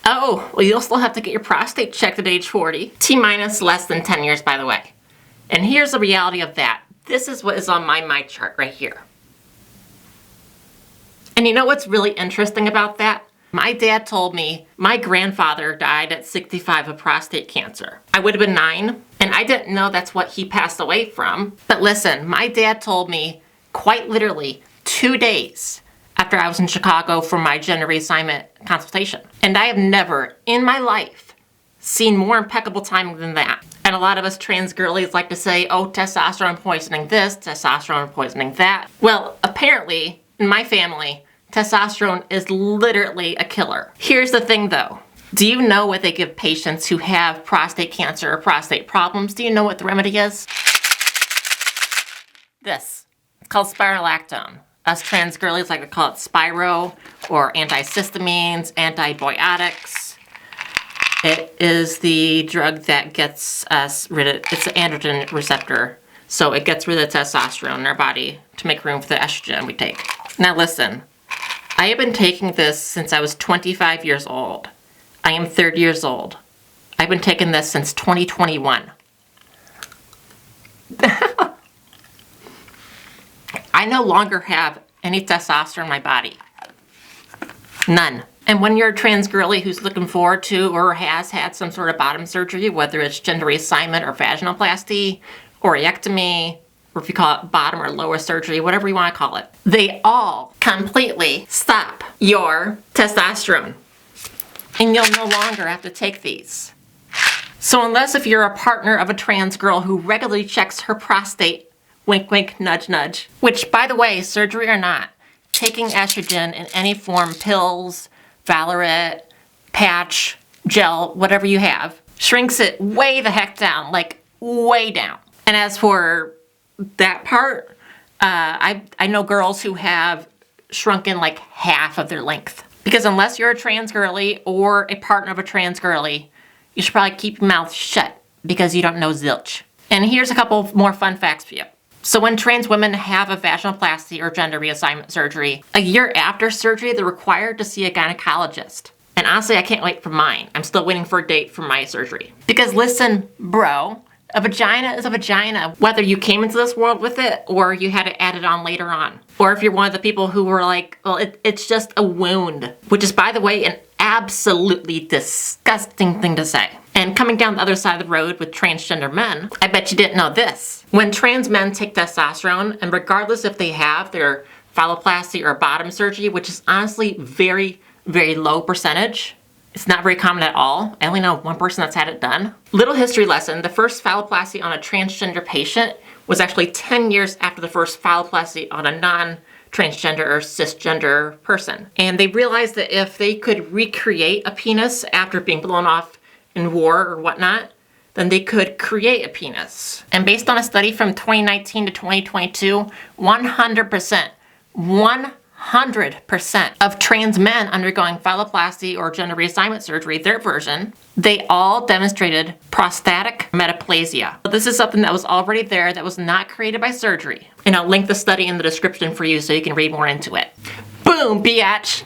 Oh, well, you'll still have to get your prostate checked at age 40. T-minus less than 10 years, by the way. And here's the reality of that. This is what is on my chart right here. And you know what's really interesting about that? My dad told me my grandfather died at 65 of prostate cancer. I would have been 9, and I didn't know that's what he passed away from. But listen, my dad told me quite literally 2 days after I was in Chicago for my gender reassignment consultation. And I have never in my life seen more impeccable timing than that. And a lot of us trans girlies like to say, oh, testosterone poisoning this, testosterone poisoning that. Well, apparently, in my family, testosterone is literally a killer. Here's the thing though. Do you know what they give patients who have prostate cancer or prostate problems? Do you know what the remedy is? This. It's called spironolactone. Us trans girlies like to call it Spiro, or antihistamines, antibiotics. It is the drug that gets us rid of, it's an androgen receptor. So it gets rid of testosterone in our body to make room for the estrogen we take. Now listen, I have been taking this since I was 25 years old. I am 30 years old. I've been taking this since 2021. I no longer have any testosterone in my body. None. And when you're a trans girly who's looking forward to or has had some sort of bottom surgery, whether it's gender reassignment or vaginoplasty or iectomy, or if you call it bottom or lower surgery, whatever you want to call it, they all completely stop your testosterone. And you'll no longer have to take these. So unless if you're a partner of a trans girl who regularly checks her prostate, wink, wink, nudge, nudge. Which, by the way, surgery or not, taking estrogen in any form, pills, Valirit, patch, gel, whatever you have, shrinks it way the heck down, like way down. And as for that part, I know girls who have shrunken like half of their length. Because unless you're a trans girly or a partner of a trans girly, you should probably keep your mouth shut because you don't know zilch. And here's a couple more fun facts for you. So when trans women have a vaginoplasty or gender reassignment surgery, a year after surgery, they're required to see a gynecologist. And honestly, I can't wait for mine. I'm still waiting for a date for my surgery. Because listen, bro, a vagina is a vagina, whether you came into this world with it or you had to add it on later on. Or if you're one of the people who were like, well, it's just a wound, which is, by the way, an absolutely disgusting thing to say. And coming down the other side of the road with transgender men, I bet you didn't know this. When trans men take testosterone, and regardless if they have their phalloplasty or bottom surgery, which is honestly very, very low percentage, it's not very common at all. I only know one person that's had it done. Little history lesson, the first phalloplasty on a transgender patient was actually 10 years after the first phalloplasty on a non-transgender or cisgender person. And they realized that if they could recreate a penis after being blown off in war or whatnot, then they could create a penis. And based on a study from 2019 to 2022, 100% of trans men undergoing phalloplasty or gender reassignment surgery, their version, they all demonstrated prostatic metaplasia. This is something that was already there that was not created by surgery. And I'll link the study in the description for you so you can read more into it. Boom, biatch.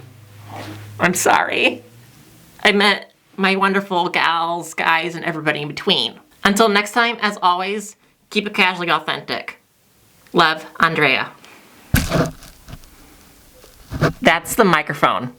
I'm sorry. I meant my wonderful gals, guys, and everybody in between. Until next time, as always, keep it casually authentic. Love, Andrea. That's the microphone.